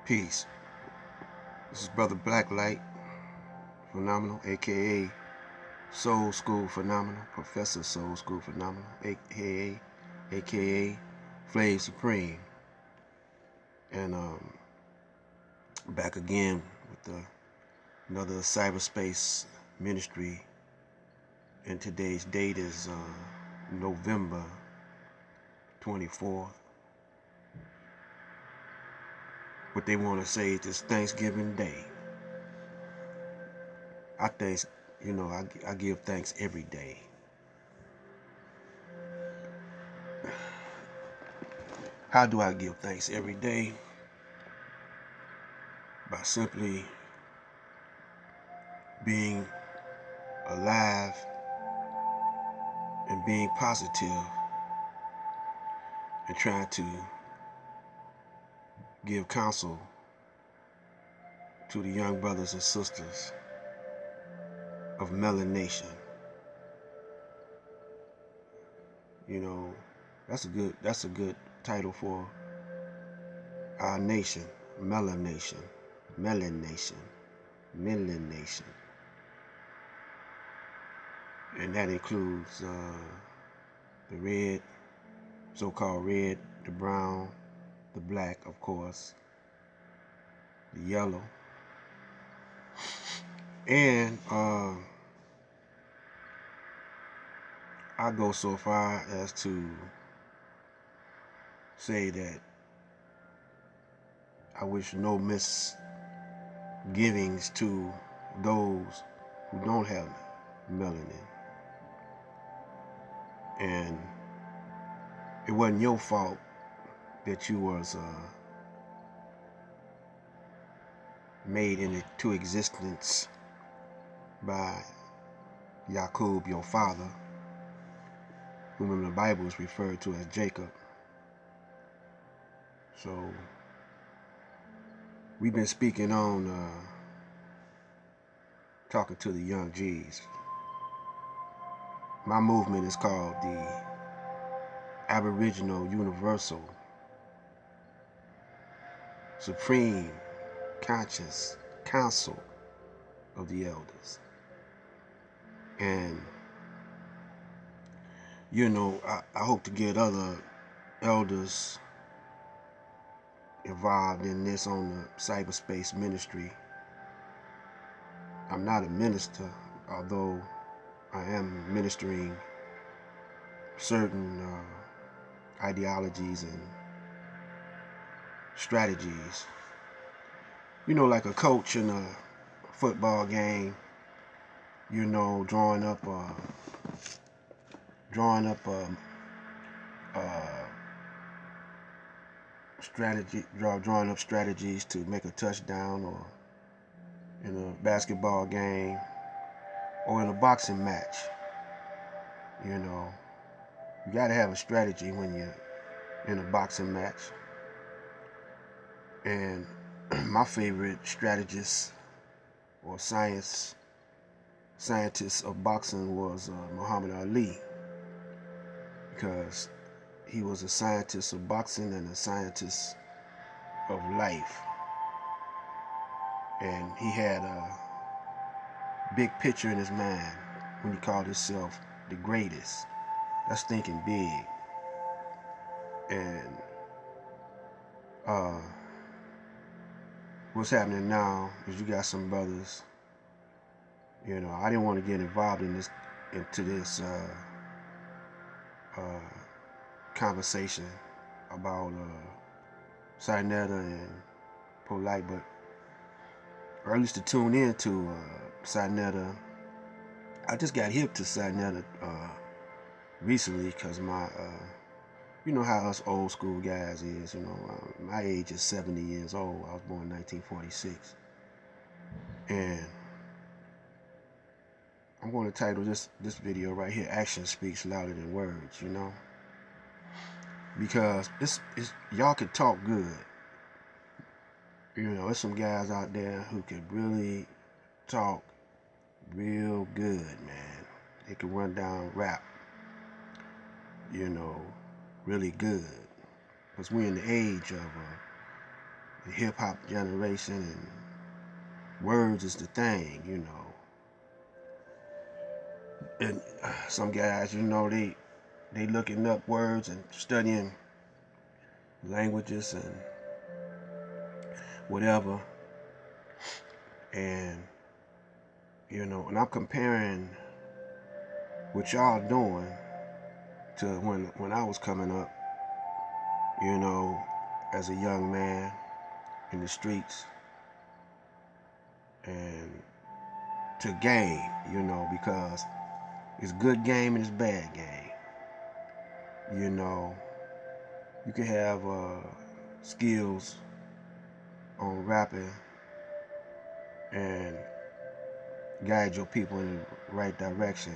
Peace. This is Brother Blacklight Phenomenal, aka Soul School Phenomenal, Professor Soul School Phenomenal, aka Flame Supreme. And back again with another Cyberspace Ministry. And today's date is November 24th. What they want to say is it's Thanksgiving Day. I give thanks every day. How do I give thanks every day? By simply being alive and being positive and trying to give counsel to the young brothers and sisters of Melon Nation. You know, that's a good title for our nation, Melon Nation, Melon Nation, Melon Nation. And that includes the red, so-called red, the brown, the black, of course, the yellow, and I go so far as to say that I wish no misgivings to those who don't have melanin. And it wasn't your fault that you was made into existence by Jacob, your father, whom in the Bible is referred to as Jacob. So we've been speaking on talking to the young G's. My movement is called the Aboriginal Universal Supreme Conscious Council of the Elders. And I hope to get other elders involved in this on the Cyberspace Ministry. I'm not a minister, although I am ministering certain ideologies and strategies. Like a coach in a football game, drawing up strategies to make a touchdown, or in a basketball game, or in a boxing match. You gotta have a strategy when you're in a boxing match. And my favorite strategist or scientist of boxing was Muhammad Ali, because he was a scientist of boxing and a scientist of life. And he had a big picture in his mind when he called himself the greatest. That's thinking big. And what's happening now is you got some brothers. I didn't want to get involved into this conversation about Cynetta and Polite, but or at least to tune in to Cynetta. I just got hip to Cynetta recently because my you know how us old school guys is. My age is 70 years old. I was born in 1946, and I'm going to title this video right here, Action Speaks Louder Than Words, because it's y'all can talk good. There's some guys out there who can really talk real good, man. They can run down rap, really good. Because we're in the age of the hip-hop generation, and words is the thing, you know. And some guys, you know, they looking up words and studying languages and whatever. And, you know, and I'm comparing what y'all doing to when I was coming up, you know, as a young man in the streets, and to game, you know, because it's good game and it's bad game. You know, you can have skills on rapping and guide your people in the right direction,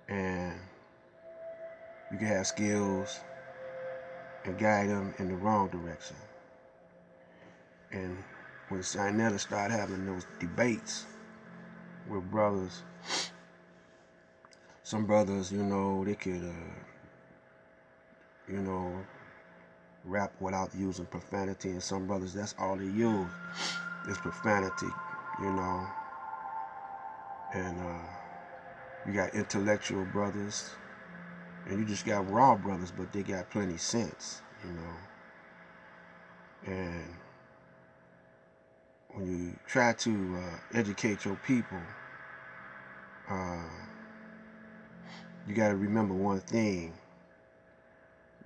and you can have skills and guide them in the wrong direction. And when Sinetta started having those debates with brothers, some brothers, you know, they could, you know, rap without using profanity, and some brothers, that's all they use is profanity, you know. And you got intellectual brothers, and you just got raw brothers, but they got plenty sense, you know. And when you try to educate your people, you got to remember one thing,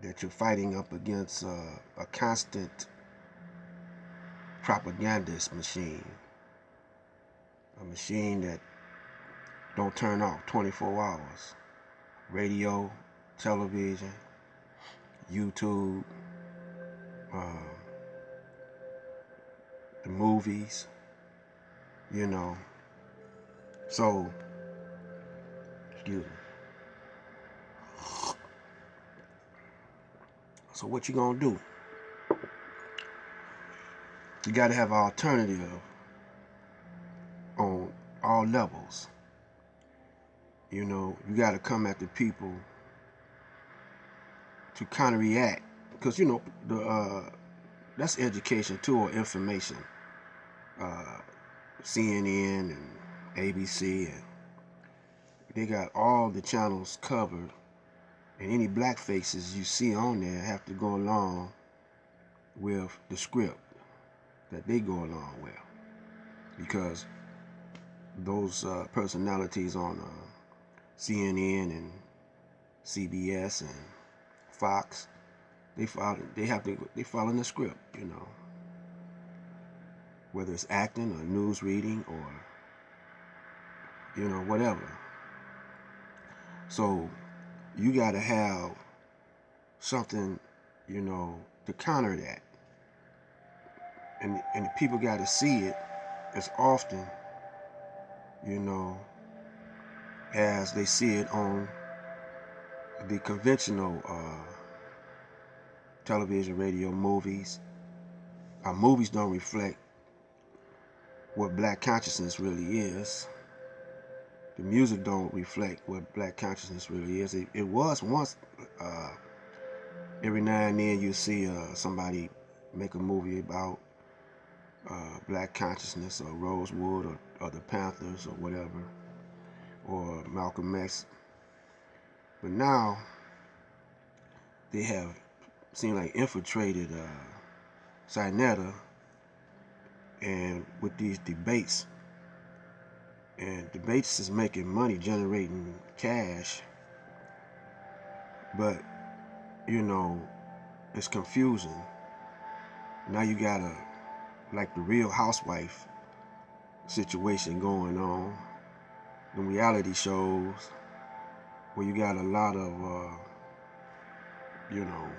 that you're fighting up against a constant propagandist machine, a machine that don't turn off 24 hours. Radio, television, YouTube, the movies, you know. So, excuse me. So what you gonna do? You gotta have an alternative on all levels. You know, you gotta come at the people to counter-react, because you know that's education too, or information. CNN and ABC, and they got all the channels covered, and any black faces you see on there have to go along with the script that they go along with, because those personalities on CNN and CBS and Fox, they following the script, you know, whether it's acting or news reading or, you know, whatever. So you got to have something, you know, to counter that, and the people got to see it as often, you know, as they see it on the conventional television, radio, movies. Our movies don't reflect what black consciousness really is. The music don't reflect what black consciousness really is. It was once, every now and then you see somebody make a movie about black consciousness, or Rosewood, or the Panthers, or whatever, or Malcolm X. But now they have seemed like infiltrated Sinetta, and with these debates, and debates is making money, generating cash, but you know, it's confusing. Now you got like the Real Housewife situation going on, the reality shows, where you got a lot of you know,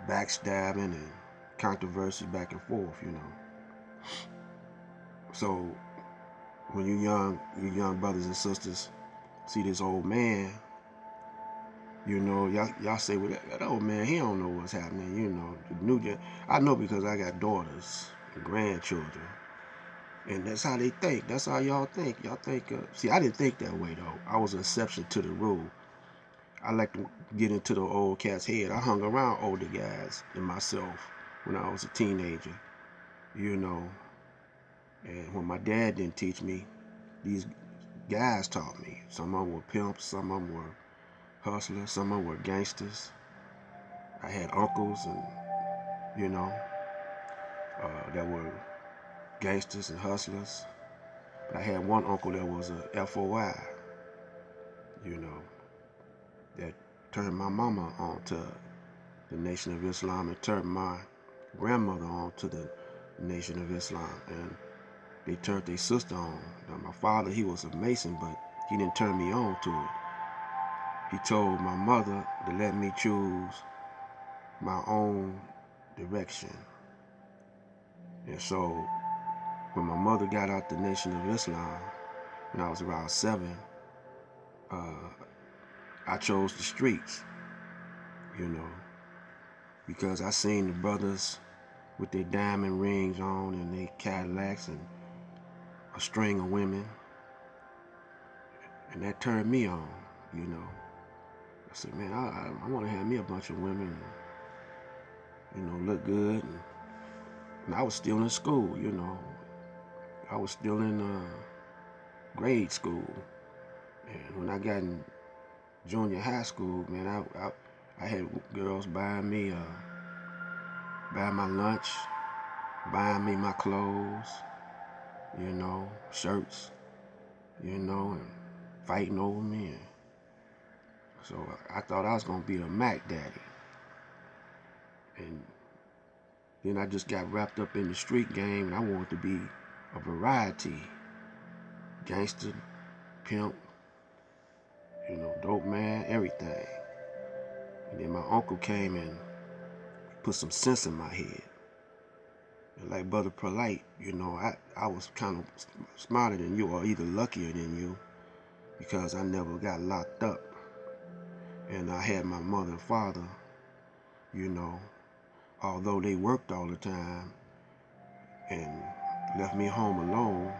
backstabbing and controversy back and forth, you know. So when you young brothers and sisters see this old man, you know, y'all say, well, that old man, he don't know what's happening, you know. The new I know, because I got daughters and grandchildren, and that's how they think. That's how y'all think. Y'all think, see, I didn't think that way, though. I was an exception to the rule. I like to get into the old cat's head. I hung around older guys than myself, when I was a teenager, you know. And when my dad didn't teach me, these guys taught me. Some of them were pimps, some of them were hustlers, some of them were gangsters. I had uncles and, you know, that were gangsters and hustlers. But I had one uncle that was a FOI, you know, that turned my mama on to the Nation of Islam and turned my grandmother on to the Nation of Islam. And they turned their sister on. Now, my father, he was a Mason, but he didn't turn me on to it. He told my mother to let me choose my own direction. And so when my mother got out the Nation of Islam, when I was around 7, I chose the streets, you know, because I seen the brothers with their diamond rings on and their Cadillacs and a string of women, and that turned me on, you know. I said, man, I want to have me a bunch of women and, you know, look good. And I was still in school, you know. I was still in grade school. And when I got in junior high school, man, I had girls buying me, buying my lunch, buying me my clothes, you know, shirts, you know, and fighting over me. And so I thought I was going to be a Mac daddy. And then I just got wrapped up in the street game, and I wanted to be a variety. Gangster, pimp, you know, dope man, everything. And then my uncle came and put some sense in my head. And like Brother Polite, you know, I was kind of smarter than you, or either luckier than you, because I never got locked up. And I had my mother and father, you know, although they worked all the time and left me home alone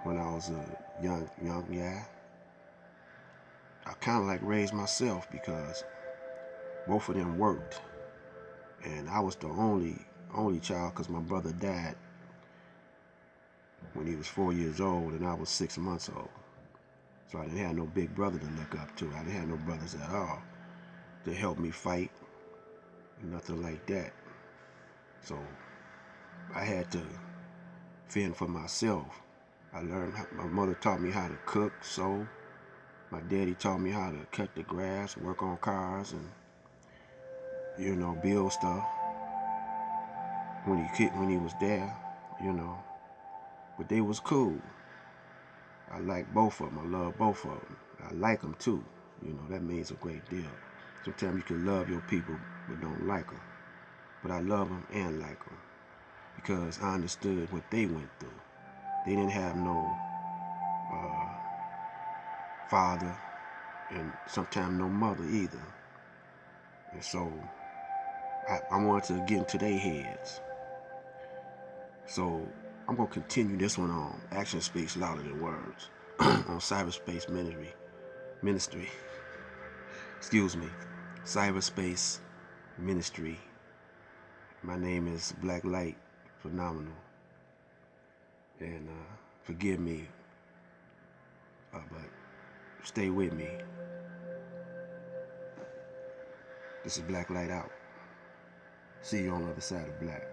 when I was a young guy, I kind of like raised myself because both of them worked. And I was the only child because my brother died when he was 4 years old and I was 6 months old. So I didn't have no big brother to look up to. I didn't have no brothers at all to help me fight, nothing like that. So I had to fend for myself. I learned, my mother taught me how to cook, sew. My daddy taught me how to cut the grass, work on cars, and, you know, build stuff when he was there, you know. But they was cool. I like both of them. I love both of them. I like them too. You know, that means a great deal. Sometimes you can love your people but don't like them. But I love them and like them because I understood what they went through. They didn't have no father and sometimes no mother either. And so I wanted to get into their heads. So I'm going to continue this one on Action Speaks Louder Than Words on Cyberspace Ministry. Excuse me. Cyberspace Ministry. My name is Black Light Phenomenal. And forgive me, but stay with me. This is Black Light out. See you on the other side of black.